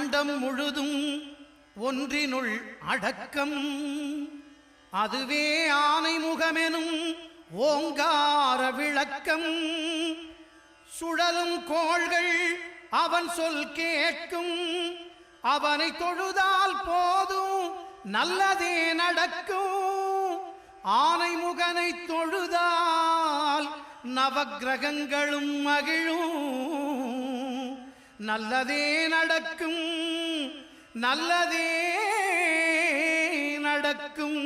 அண்டம் முழுதும் ஒன்றினுள் அடக்கம். அதுவே ஆனைமுகமெனும் ஓங்கார விளக்கம். சுழலும் கோள்கள் அவன் சொல் கேட்கும். அவனை தொழுதால் போதும் நல்லதே நடக்கும். ஆனைமுகனை தொழுதால் நவக்கிரகங்களும் மகிழும். நல்லதே நடக்கும், நல்லதே நடக்கும்.